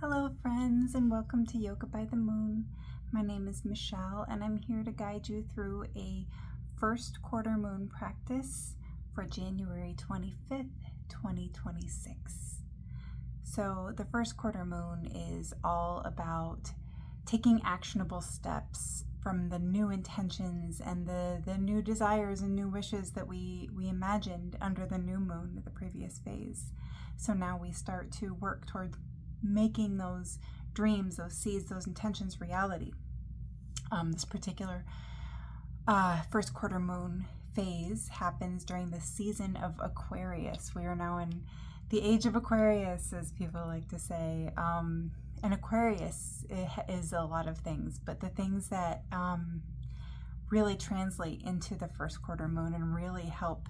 Hello friends, and welcome to Yoga by the Moon. My name is Michelle and I'm here to guide you through a first quarter moon practice for January 25th, 2026. So the first quarter moon is all about taking actionable steps from the new intentions and the new desires and new wishes that we imagined under the new moon, the previous phase. So now we start to work toward making those dreams, those seeds, those intentions reality. This particular first quarter moon phase happens during the season of Aquarius. We are now in the age of Aquarius, as people like to say. And Aquarius is a lot of things, but the things that really translate into the first quarter moon and really help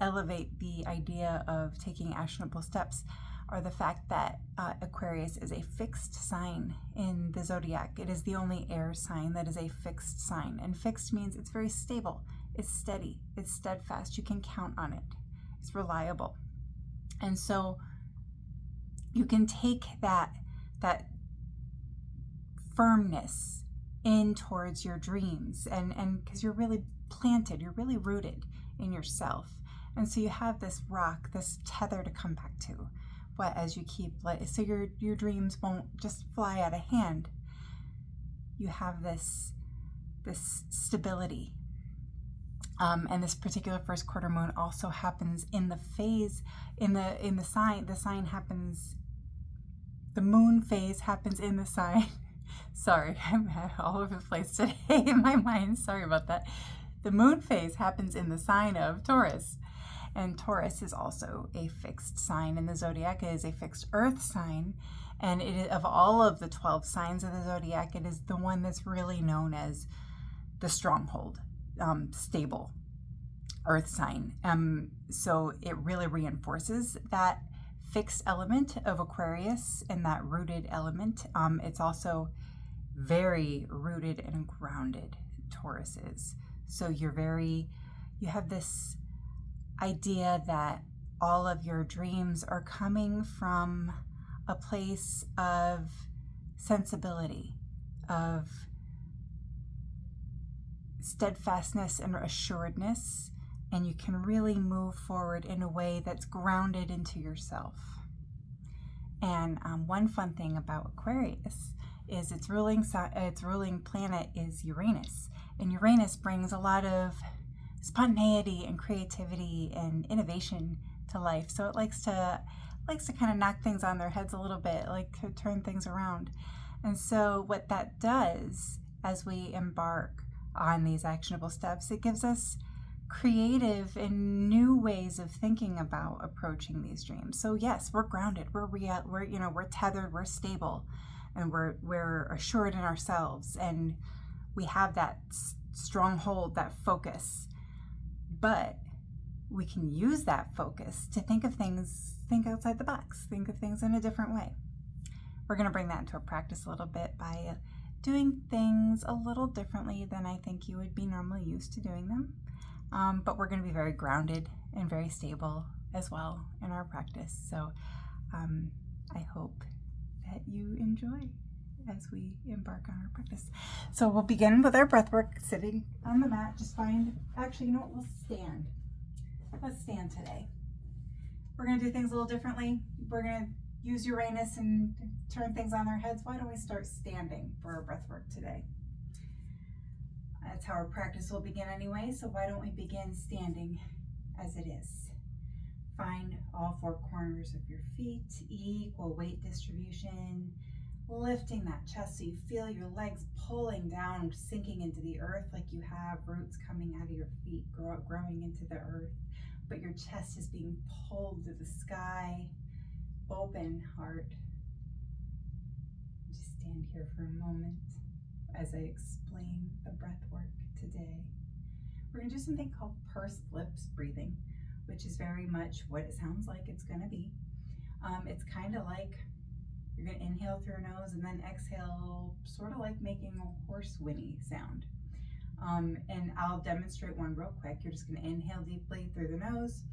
elevate the idea of taking actionable steps are the fact that Aquarius is a fixed sign in the zodiac. It is the only air sign that is a fixed sign. And fixed means it's very stable, it's steady, it's steadfast. You can count on it, it's reliable. And so you can take that firmness in towards your dreams, and because you're really planted, you're really rooted in yourself. And so you have this rock, this tether to come back to. What as you keep, so your dreams won't just fly out of hand. You have this stability. And this particular first quarter moon also happens in the phase, in the sign. The sign happens. The moon phase happens in the sign. Sorry, I'm all over the place today in my mind. Sorry about that. The moon phase happens in the sign of Taurus. And Taurus is also a fixed sign in the zodiac. It is a fixed earth sign. And it is, of all of the 12 signs of the zodiac, it is the one that's really known as the stronghold, stable earth sign. So it really reinforces that fixed element of Aquarius and that rooted element. It's also very rooted and grounded, Taurus is. So you have this idea that all of your dreams are coming from a place of sensibility, of steadfastness and assuredness, and you can really move forward in a way that's grounded into yourself. And one fun thing about Aquarius is its ruling planet is Uranus, and Uranus brings a lot of spontaneity and creativity and innovation to life. So it likes to kind of knock things on their heads a little bit, like to turn things around. And so what that does as we embark on these actionable steps, it gives us creative and new ways of thinking about approaching these dreams. So yes, we're grounded, we're tethered, we're stable, and we're assured in ourselves, and we have that stronghold, that focus. But we can use that focus to think outside the box, think of things in a different way. We're going to bring that into a practice a little bit by doing things a little differently than I think you would be normally used to doing them. But we're going to be very grounded and very stable as well in our practice. So I hope that you enjoy as we embark on our practice. So we'll begin with our breath work, sitting on the mat. We'll stand. Let's stand today. We're going to do things a little differently. We're going to use Uranus and turn things on their heads. Why don't we start standing for our breath work today? That's how our practice will begin anyway, so why don't we begin standing as it is. Find all four corners of your feet, equal weight distribution, lifting that chest so you feel your legs pulling down, sinking into the earth like you have roots coming out of your feet, growing into the earth, but your chest is being pulled to the sky. Open heart. Just stand here for a moment as I explain the breath work today. We're going to do something called pursed lips breathing, which is very much what it sounds like it's going to be. It's kind of like you're going to inhale through your nose and then exhale, sort of like making a horse whinny sound. And I'll demonstrate one real quick. You're just going to inhale deeply through the nose.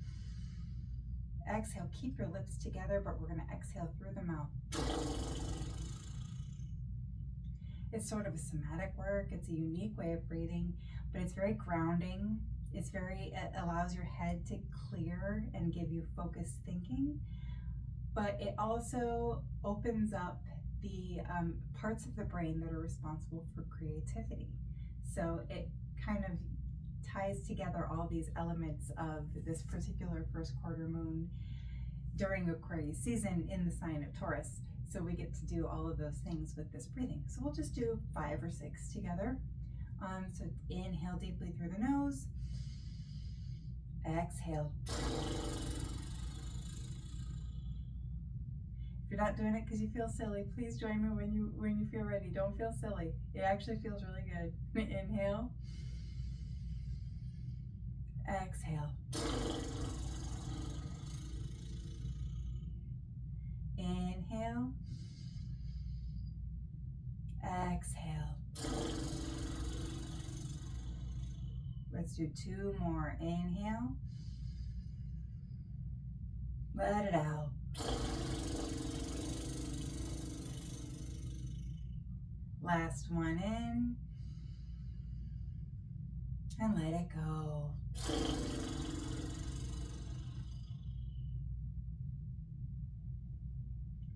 Exhale, keep your lips together, but we're going to exhale through the mouth. It's sort of a somatic work. It's a unique way of breathing, but it's very grounding. It allows your head to clear and give you focused thinking, but it also opens up the parts of the brain that are responsible for creativity. So it kind of ties together all these elements of this particular first quarter moon during Aquarius season in the sign of Taurus. So we get to do all of those things with this breathing. So we'll just do 5 or 6 together. So inhale deeply through the nose. Exhale. If you're not doing it because you feel silly, please join me when you feel ready. Don't feel silly. It actually feels really good. Inhale. Exhale. Inhale. Exhale. Let's do 2 more. Inhale. Let it out. Last one in. And let it go.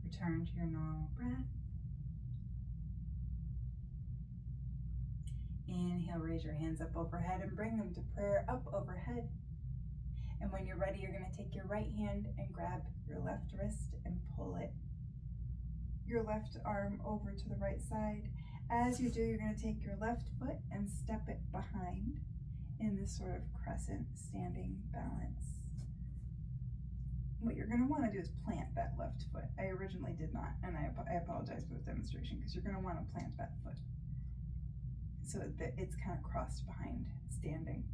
Return to your normal breath. Inhale, raise your hands up overhead and bring them to prayer up overhead. And when you're ready, you're going to take your right hand and grab your left wrist and pull it, your left arm over to the right side. As you do, you're going to take your left foot and step it behind in this sort of crescent standing balance. What you're going to want to do is plant that left foot. I originally did not, and I apologize for the demonstration, because you're going to want to plant that foot so that it's kind of crossed behind standing.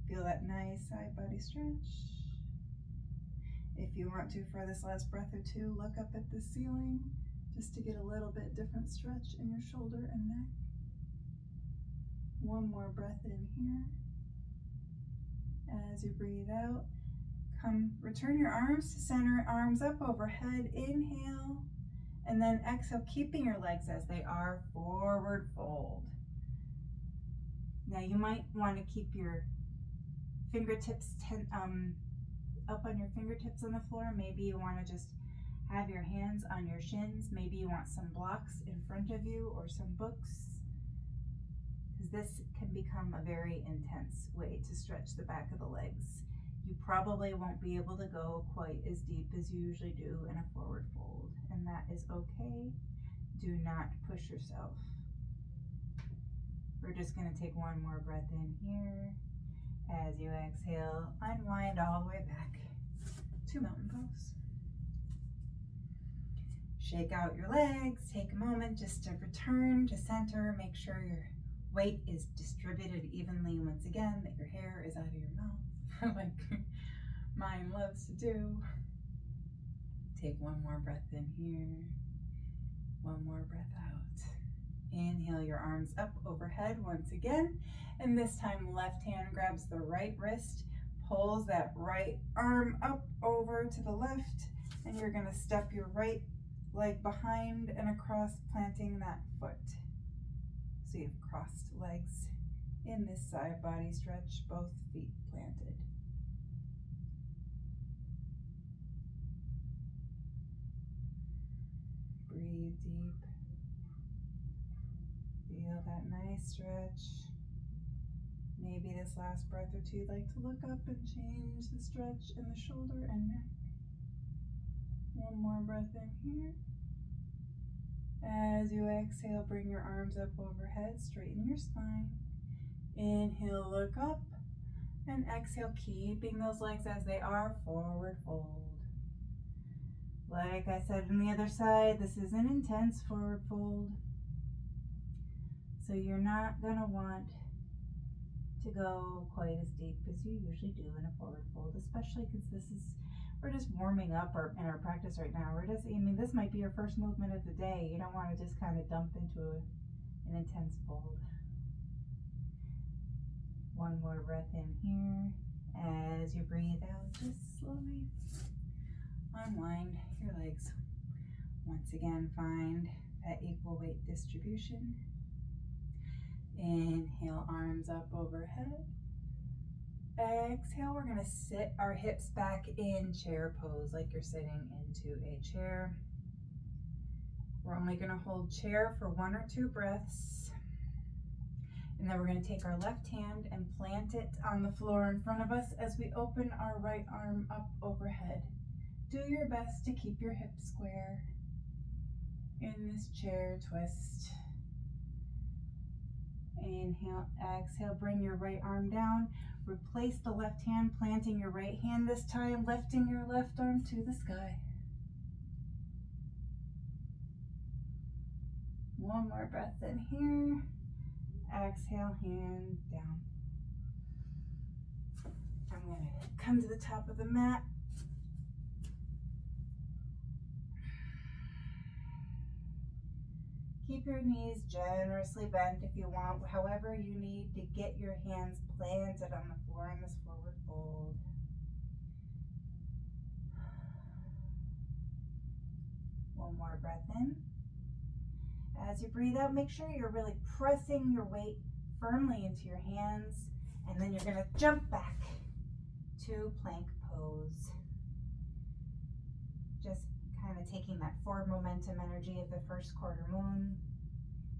Feel that nice side body stretch. If you want to, for this last breath or two, look up at the ceiling just to get a little bit different stretch in your shoulder and neck. One more breath in here. As you breathe out, return your arms to center, arms up overhead. Inhale, and then exhale, keeping your legs as they are, forward fold. Now you might want to keep your fingertips up on your fingertips on the floor. Maybe you want to just have your hands on your shins. Maybe you want some blocks in front of you or some books, because this can become a very intense way to stretch the back of the legs. You probably won't be able to go quite as deep as you usually do in a forward fold, and that is okay. Do not push yourself. We're just going to take one more breath in here. As you exhale, unwind all the way back to mountain pose. Shake out your legs. Take a moment just to return to center. Make sure your weight is distributed evenly once again, that your hair is out of your mouth, like mine loves to do. Take one more breath in here. One more breath out. Inhale your arms up overhead once again. And this time, left hand grabs the right wrist, pulls that right arm up over to the left, and you're going to step your right leg behind and across, planting that foot. So you've crossed legs in this side body stretch, both feet planted. Breathe deep. Feel that nice stretch. Maybe this last breath or two, you'd like to look up and change the stretch in the shoulder and neck. One more breath in here. As you exhale, bring your arms up overhead, straighten your spine. Inhale, look up, and exhale, keeping those legs as they are, forward fold. Like I said on the other side, this is an intense forward fold. So you're not going to want to go quite as deep as you usually do in a forward fold, especially because we're just warming up in our practice right now. This might be your first movement of the day. You don't want to just kind of dump into an intense fold. One more breath in here. As you breathe out, just slowly unwind your legs. Once again, find at equal weight distribution. Inhale, arms up overhead. Exhale, we're going to sit our hips back in chair pose like you're sitting into a chair. We're only going to hold chair for 1 or 2 breaths. And then we're going to take our left hand and plant it on the floor in front of us as we open our right arm up overhead. Do your best to keep your hips square in this chair twist. Inhale, exhale, bring your right arm down. Replace the left hand, planting your right hand this time, lifting your left arm to the sky. One more breath in here. Exhale, hand down. I'm going to come to the top of the mat. Keep your knees generously bent if you want, however you need to get your hands planted on the floor in this forward fold. One more breath in. As you breathe out, make sure you're really pressing your weight firmly into your hands, and then you're going to jump back to plank pose. Just kind of taking that forward momentum energy of the first quarter moon,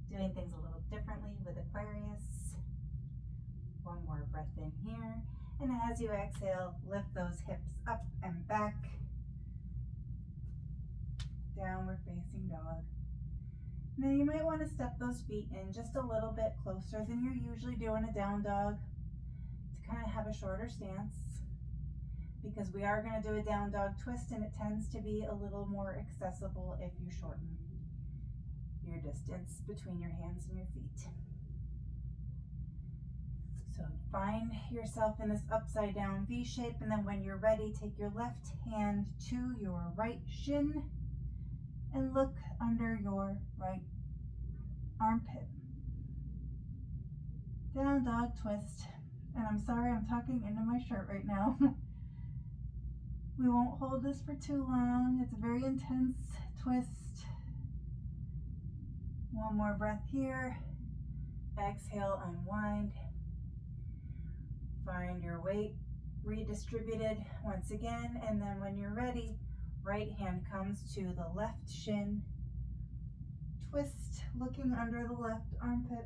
doing things a little differently with Aquarius. One more breath in here, and as you exhale, lift those hips up and back. Downward facing dog. Now you might want to step those feet in just a little bit closer than you're usually doing a down dog to kind of have a shorter stance, because we are going to do a down dog twist and it tends to be a little more accessible if you shorten your distance between your hands and your feet. So find yourself in this upside down V shape, and then when you're ready, take your left hand to your right shin and look under your right armpit. Down dog twist. And I'm sorry, I'm talking into my shirt right now. We won't hold this for too long. It's a very intense twist. One more breath here. Exhale, unwind. Find your weight redistributed once again, and then when you're ready, right hand comes to the left shin. Twist, looking under the left armpit.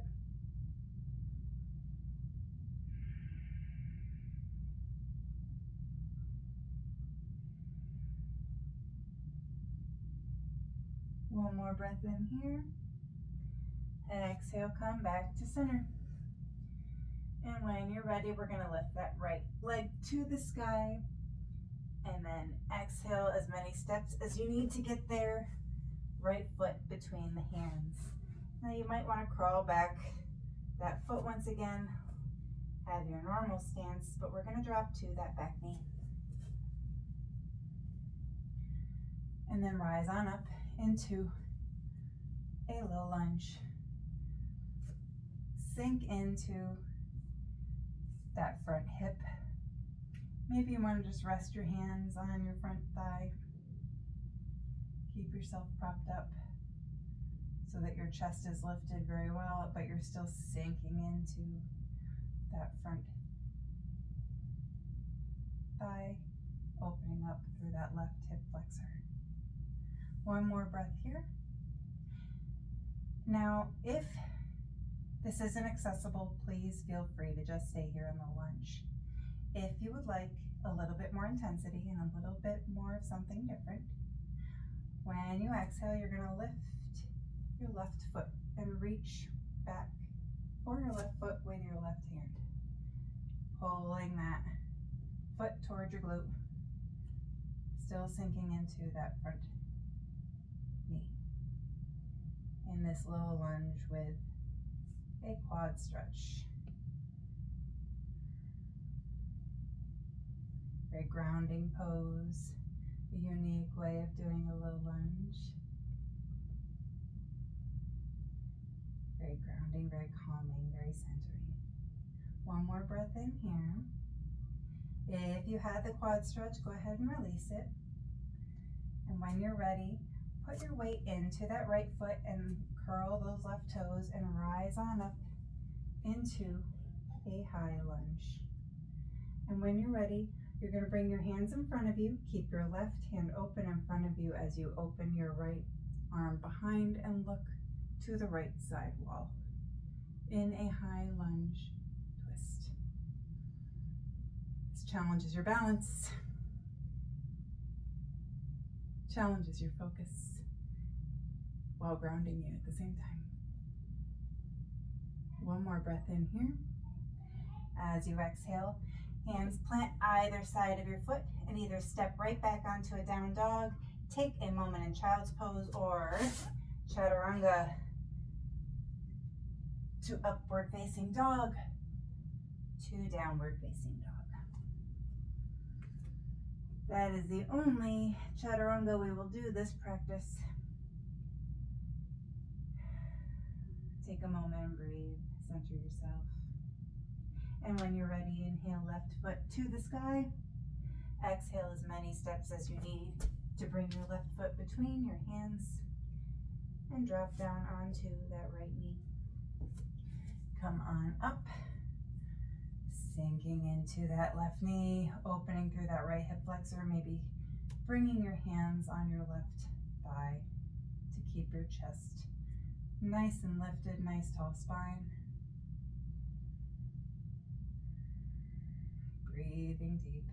One more breath in here. Exhale, come back to center. And when you're ready, we're going to lift that right leg to the sky. And then exhale as many steps as you need to get there. Right foot between the hands. Now you might want to crawl back that foot once again. Have your normal stance, but we're going to drop to that back knee. And then rise on up into a low lunge. Sink into that front hip. Maybe you want to just rest your hands on your front thigh. Keep yourself propped up so that your chest is lifted very well, but you're still sinking into that front thigh, opening up through that left hip flexor. One more breath here. Now, if this isn't accessible, please feel free to just stay here in the lunge. If you would like a little bit more intensity and a little bit more of something different, when you exhale, you're going to lift your left foot and reach back for your left foot with your left hand. Pulling that foot towards your glute, still sinking into that front knee. In this little lunge with a quad stretch. Very grounding pose, a unique way of doing a low lunge. Very grounding, very calming, very centering. One more breath in here. If you had the quad stretch, go ahead and release it. And when you're ready, put your weight into that right foot and curl those left toes and rise on up into a high lunge. And when you're ready, you're going to bring your hands in front of you. Keep your left hand open in front of you as you open your right arm behind and look to the right side wall in a high lunge twist. This challenges your balance, challenges your focus while grounding you at the same time. One more breath in here. As you exhale, hands plant either side of your foot and either step right back onto a down dog, take a moment in child's pose, or chaturanga to upward facing dog to downward facing dog. That is the only chaturanga we will do this practice. Take a moment and breathe, center yourself. And when you're ready, inhale left foot to the sky. Exhale as many steps as you need to bring your left foot between your hands and drop down onto that right knee. Come on up, sinking into that left knee, opening through that right hip flexor, maybe bringing your hands on your left thigh to keep your chest nice and lifted, nice tall spine. Breathing deep.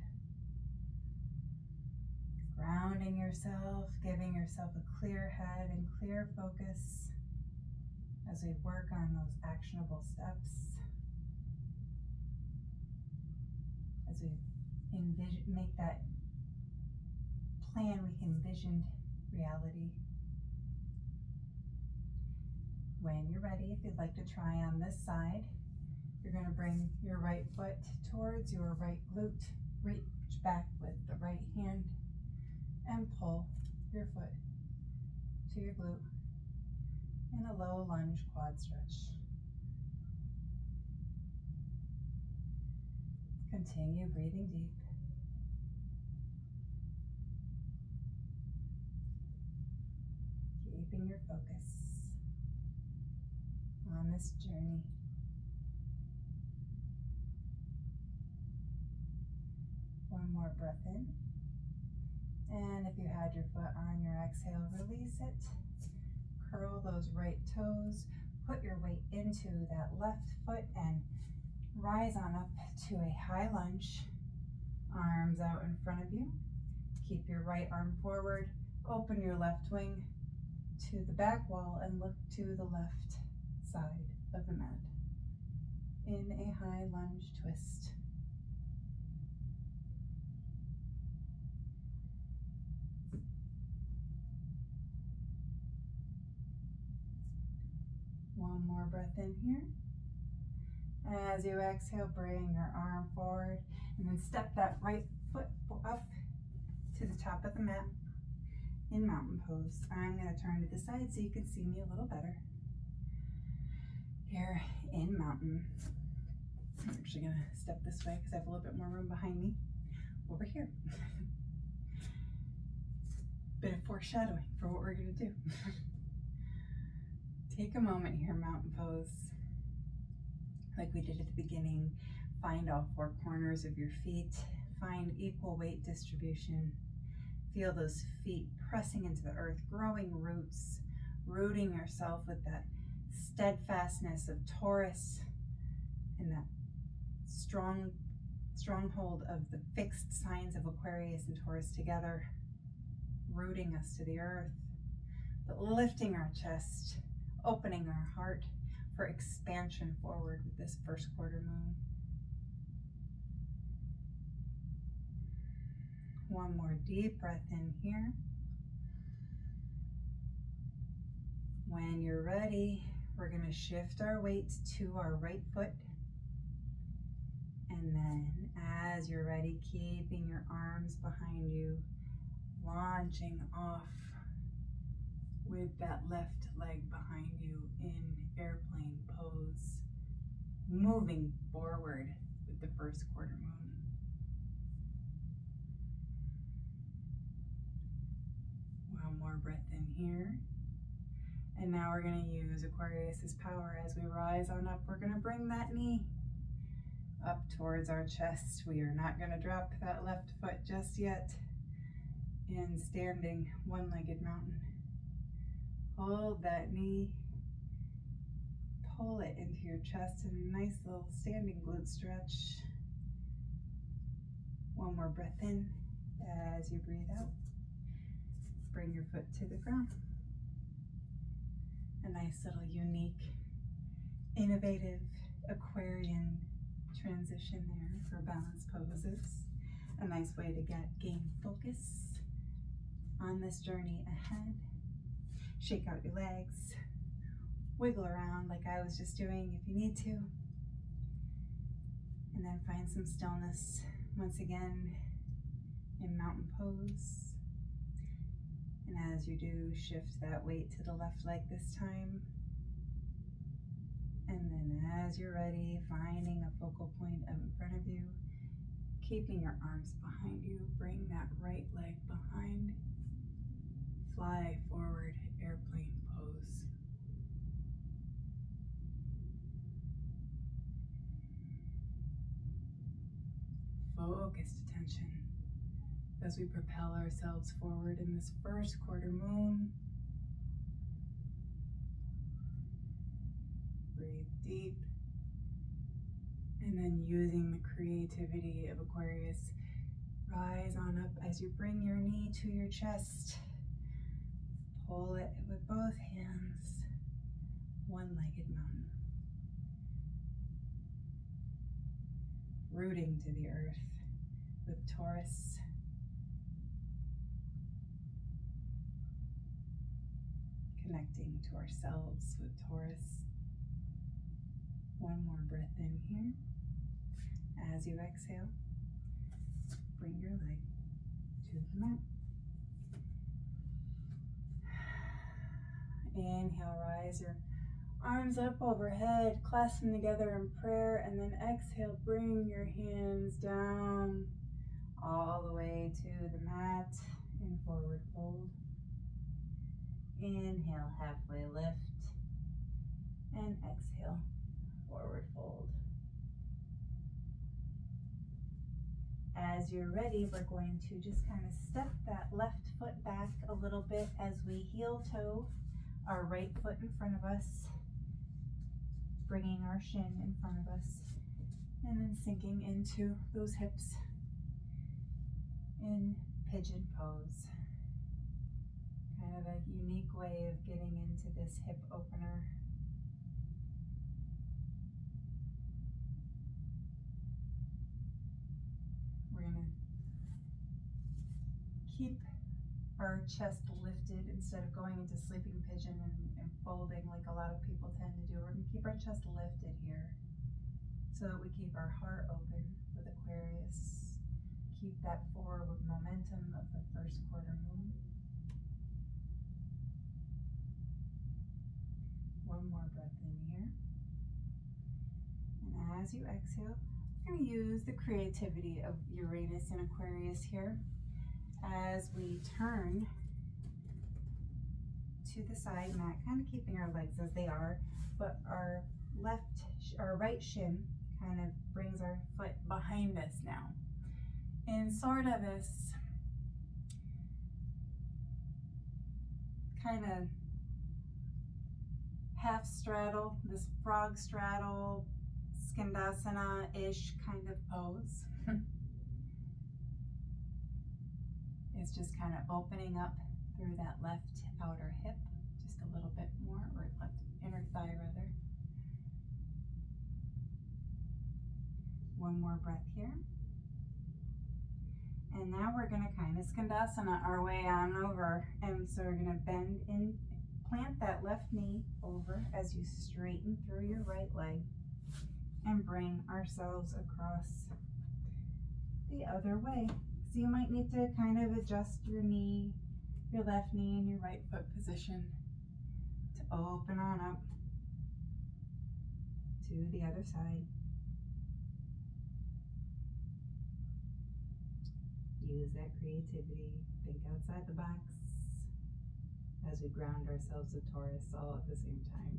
Grounding yourself, giving yourself a clear head and clear focus as we work on those actionable steps. As we make that plan we envisioned reality. When you're ready, if you'd like to try on this side, you're going to bring your right foot towards your right glute, reach back with the right hand, and pull your foot to your glute in a low lunge quad stretch. Continue breathing deep. Keeping your focus on this journey. One more breath in. And if you had your foot on your exhale, release it. Curl those right toes. Put your weight into that left foot and rise on up to a high lunge. Arms out in front of you. Keep your right arm forward. Open your left wing to the back wall and look to the left side of the mat in a high lunge twist. One more breath in here. As you exhale, bring your arm forward and then step that right foot up to the top of the mat in mountain pose. I'm going to turn to the side so you can see me a little better. Here in mountain. I'm actually going to step this way because I have a little bit more room behind me over here. Bit of foreshadowing for what we're going to do. Take a moment here, mountain pose. Like we did at the beginning, find all four corners of your feet. Find equal weight distribution. Feel those feet pressing into the earth, growing roots, rooting yourself with that steadfastness of Taurus and that stronghold of the fixed signs of Aquarius and Taurus together, rooting us to the earth, but lifting our chest, opening our heart for expansion forward with this first quarter moon. One more deep breath in here. When you're ready, we're going to shift our weight to our right foot. And then as you're ready, keeping your arms behind you, launching off with that left leg behind you in airplane pose, moving forward with the first quarter moon. One more more breath in here. And now we're going to use Aquarius's power as we rise on up. We're going to bring that knee up towards our chest. We are not going to drop that left foot just yet. In standing one-legged mountain. Hold that knee. Pull it into your chest in a nice little standing glute stretch. One more breath in as you breathe out. Bring your foot to the ground. A nice little unique, innovative Aquarian transition there for balance poses. A nice way to gain focus on this journey ahead. Shake out your legs. Wiggle around like I was just doing if you need to. And then find some stillness once again in mountain pose. And as you do, shift that weight to the left leg this time. And then as you're ready, finding a focal point up in front of you, keeping your arms behind you, bring that right leg behind. Fly forward, airplane pose. Focused attention as we propel ourselves forward in this first quarter moon. Breathe deep. And then using the creativity of Aquarius, rise on up as you bring your knee to your chest. Pull it with both hands. One-legged mountain. Rooting to the earth with Taurus. Connecting to ourselves with Taurus. One more breath in here. As you exhale, bring your leg to the mat. Inhale, rise your arms up overhead, clasp them together in prayer, and then exhale, bring your hands down all the way to the mat in forward fold. Inhale, halfway lift, and exhale, forward fold. As you're ready, we're going to just kind of step that left foot back a little bit as we heel toe our right foot in front of us, bringing our shin in front of us, and then sinking into those hips in pigeon pose. Kind of a unique way of getting into this hip opener. We're going to keep our chest lifted instead of going into sleeping pigeon and folding like a lot of people tend to do. We're going to keep our chest lifted here so that we keep our heart open with Aquarius. Keep that forward momentum of the first quarter moon. One more breath in here. And as you exhale, we're going to use the creativity of Uranus and Aquarius here as we turn to the side mat, kind of keeping our legs as they are, but our right shin kind of brings our foot behind us now. In sort of this kind of half straddle, this frog straddle, Skandasana-ish kind of pose. It's just kind of opening up through that left outer hip, just a little bit more, or left inner thigh rather. One more breath here. And now we're going to kind of Skandasana our way on over. And so we're going to bend in, plant that left knee over as you straighten through your right leg and bring ourselves across the other way. So you might need to kind of adjust your knee, your left knee and your right foot position to open on up to the other side. Use that creativity, think outside the box. as we ground ourselves to Taurus all at the same time.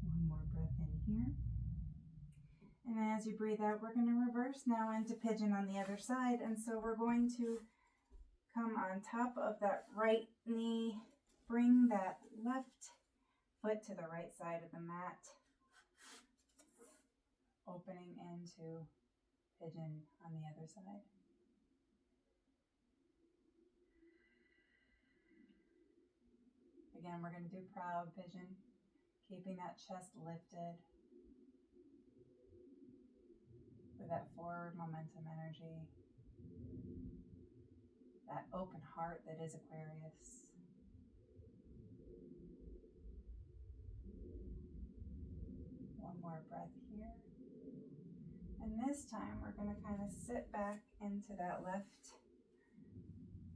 One more breath in here. And as you breathe out, we're going to reverse now into pigeon on the other side. And so we're going to come on top of that right knee, bring that left foot to the right side of the mat, opening into pigeon on the other side. Again, we're going to do proud pigeon, keeping that chest lifted with that forward momentum energy, that open heart that is Aquarius. One more breath here. And this time we're going to kind of sit back into that left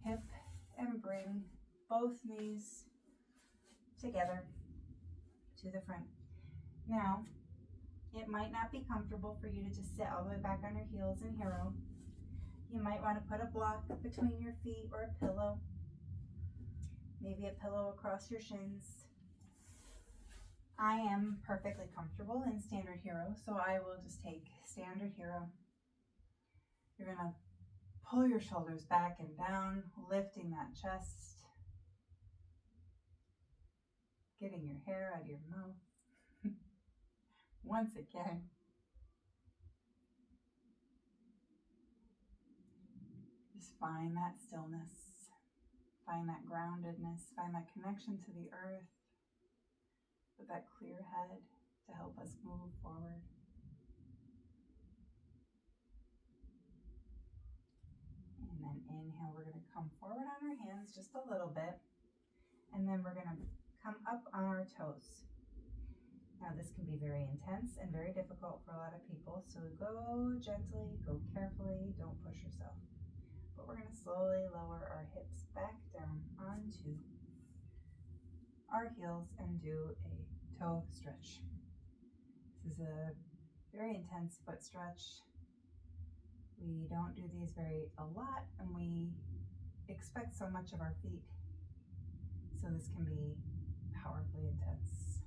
hip and bring both knees together to the front. Now, it might not be comfortable for you to just sit all the way back on your heels in hero. You might want to put a block between your feet or a pillow, maybe a pillow across your shins. I am perfectly comfortable in standard hero, so I will just take standard hero. You're going to pull your shoulders back and down, lifting that chest, getting your hair out of your mouth. Once again. Just find that stillness, find that groundedness, find that connection to the earth with that clear head to help us move forward. And then inhale, we're going to come forward on our hands just a little bit, and then we're going to come up on our toes. Now this can be very intense and very difficult for a lot of people, so go gently, go carefully, don't push yourself. But we're going to slowly lower our hips back down onto our heels and do a toe stretch. This is a very intense foot stretch. We don't do these a lot, and we expect so much of our feet. So this can be powerfully intense.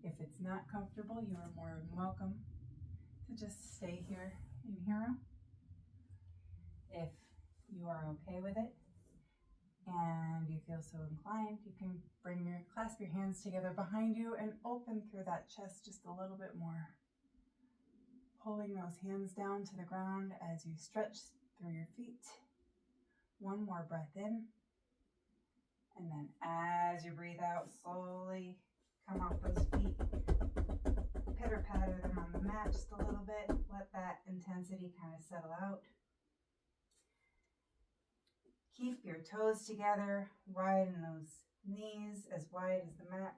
If it's not comfortable, you are more than welcome to just stay here in hero. If you are okay with it and you feel so inclined, you can clasp your hands together behind you and open through that chest just a little bit more. Pulling those hands down to the ground as you stretch through your feet. One more breath in. And then as you breathe out, slowly come off those feet. Pitter patter them on the mat just a little bit. Let that intensity kind of settle out. Keep your toes together, widen those knees as wide as the mat.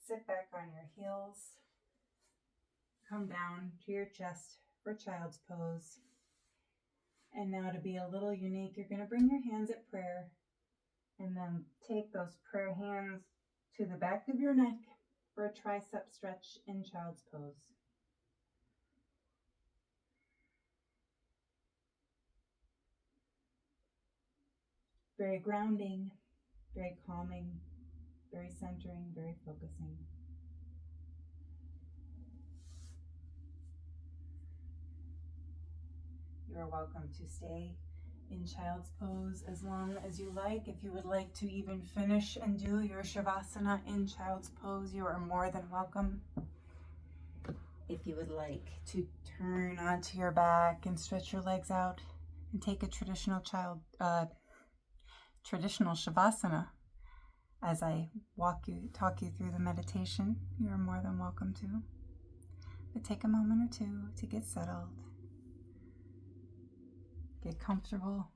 Sit back on your heels. Come down to your chest for child's pose. And now to be a little unique, you're going to bring your hands at prayer and then take those prayer hands to the back of your neck for a tricep stretch in child's pose. Very grounding, very calming, very centering, very focusing. You are welcome to stay in child's pose as long as you like. If you would like to even finish and do your Shavasana in child's pose, you are more than welcome. If you would like to turn onto your back and stretch your legs out and take a traditional Shavasana as I talk you through the meditation, you are more than welcome to. But take a moment or two to get settled. Get comfortable,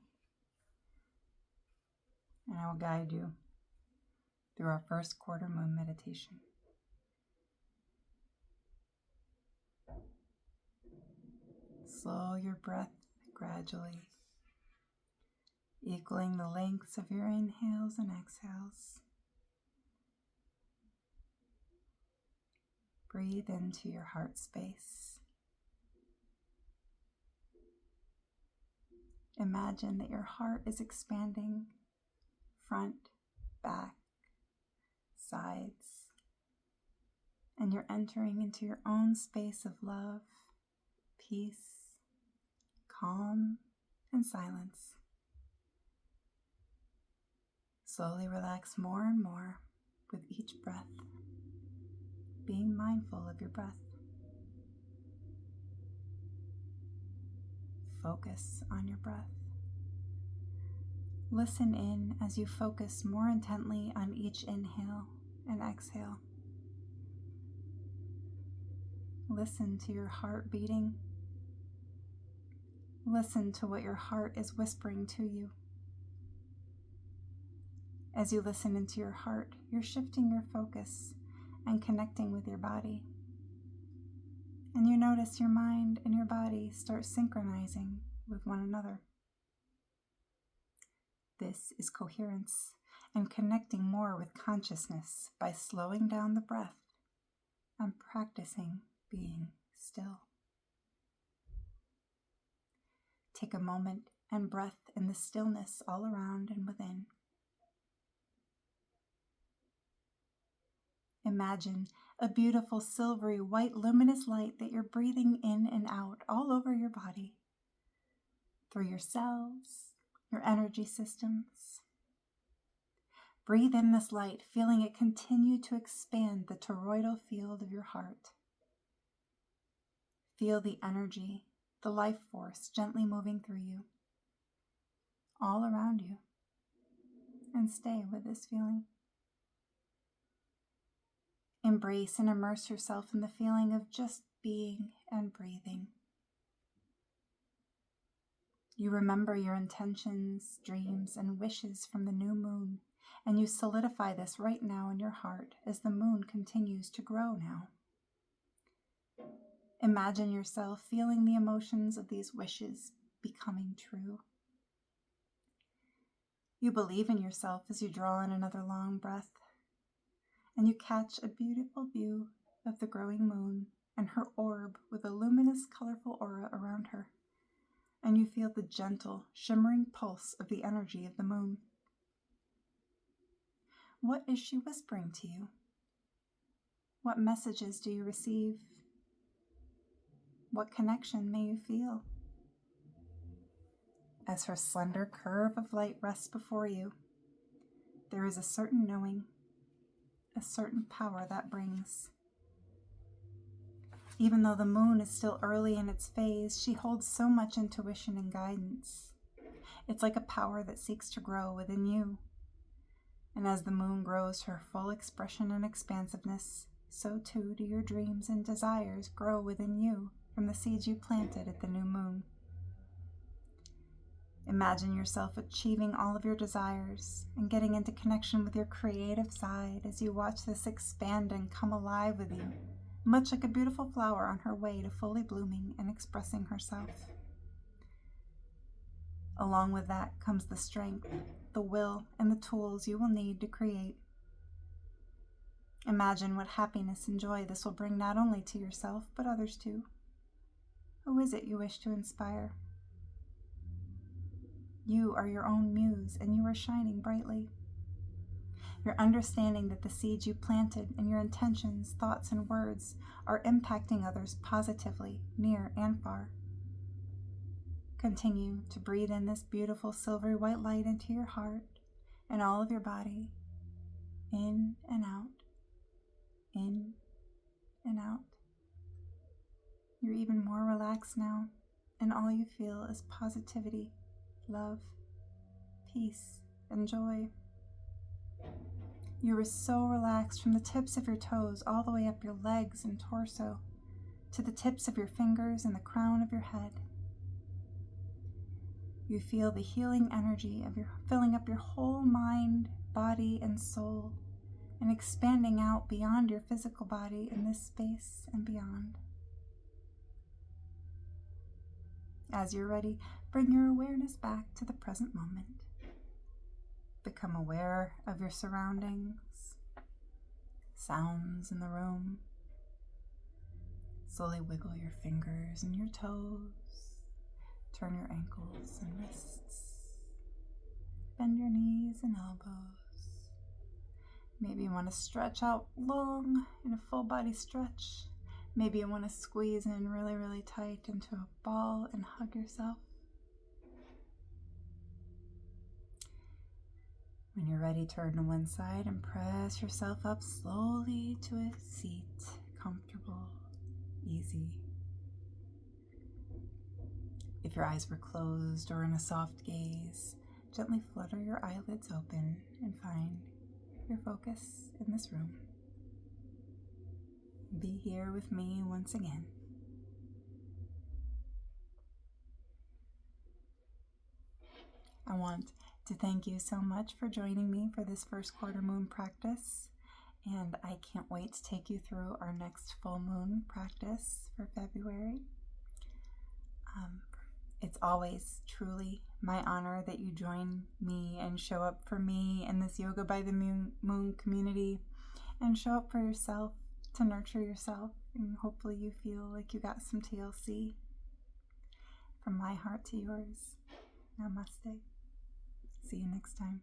and I will guide you through our first quarter moon meditation. Slow your breath gradually, equaling the lengths of your inhales and exhales. Breathe into your heart space. Imagine that your heart is expanding, front, back, sides, and you're entering into your own space of love, peace, calm, and silence. Slowly relax more and more with each breath, being mindful of your breath. Focus on your breath. Listen in as you focus more intently on each inhale and exhale. Listen to your heart beating. Listen to what your heart is whispering to you. As you listen into your heart, you're shifting your focus and connecting with your body. And you notice your mind and your body start synchronizing with one another. This is coherence and connecting more with consciousness by slowing down the breath and practicing being still. Take a moment and breath in the stillness all around and within. Imagine a beautiful silvery white luminous light that you're breathing in and out all over your body, through your cells, your energy systems. Breathe in this light, feeling it continue to expand the toroidal field of your heart. Feel the energy, the life force gently moving through you, all around you, and stay with this feeling. Embrace and immerse yourself in the feeling of just being and breathing. You remember your intentions, dreams, and wishes from the new moon, and you solidify this right now in your heart as the moon continues to grow now. Imagine yourself feeling the emotions of these wishes becoming true. You believe in yourself as you draw in another long breath, and you catch a beautiful view of the growing moon and her orb with a luminous, colorful aura around her. And you feel the gentle, shimmering pulse of the energy of the moon. What is she whispering to you? What messages do you receive? What connection may you feel? As her slender curve of light rests before you, there is a certain knowing, a certain power that brings. Even though the moon is still early in its phase, she holds so much intuition and guidance. It's like a power that seeks to grow within you. And as the moon grows to her full expression and expansiveness, so too do your dreams and desires grow within you from the seeds you planted at the new moon. Imagine yourself achieving all of your desires and getting into connection with your creative side as you watch this expand and come alive with you, much like a beautiful flower on her way to fully blooming and expressing herself. Along with that comes the strength, the will, and the tools you will need to create. Imagine what happiness and joy this will bring not only to yourself, but others too. Who is it you wish to inspire? You are your own muse, and you are shining brightly. You're understanding that the seeds you planted and your intentions, thoughts, and words are impacting others positively, near and far. Continue to breathe in this beautiful silvery white light into your heart and all of your body, in and out, in and out. You're even more relaxed now, and all you feel is positivity, love, peace, and joy. You are so relaxed from the tips of your toes all the way up your legs and torso, to the tips of your fingers and the crown of your head. You feel the healing energy of filling up your whole mind, body, and soul, and expanding out beyond your physical body in this space and beyond. As you're ready, bring your awareness back to the present moment. Become aware of your surroundings, sounds in the room. Slowly wiggle your fingers and your toes. Turn your ankles and wrists. Bend your knees and elbows. Maybe you want to stretch out long in a full body stretch. Maybe you want to squeeze in really, really tight into a ball and hug yourself. When you're ready, turn to one side and press yourself up slowly to a seat. Comfortable, easy. If your eyes were closed or in a soft gaze, gently flutter your eyelids open and find your focus in this room. Be here with me once again. I want to thank you so much for joining me for this first quarter moon practice, and I can't wait to take you through our next full moon practice for February. It's always truly my honor that you join me and show up for me in this Yoga by the Moon community, and show up for yourself to nurture yourself, and hopefully you feel like you got some TLC. From my heart to yours, namaste. See you next time.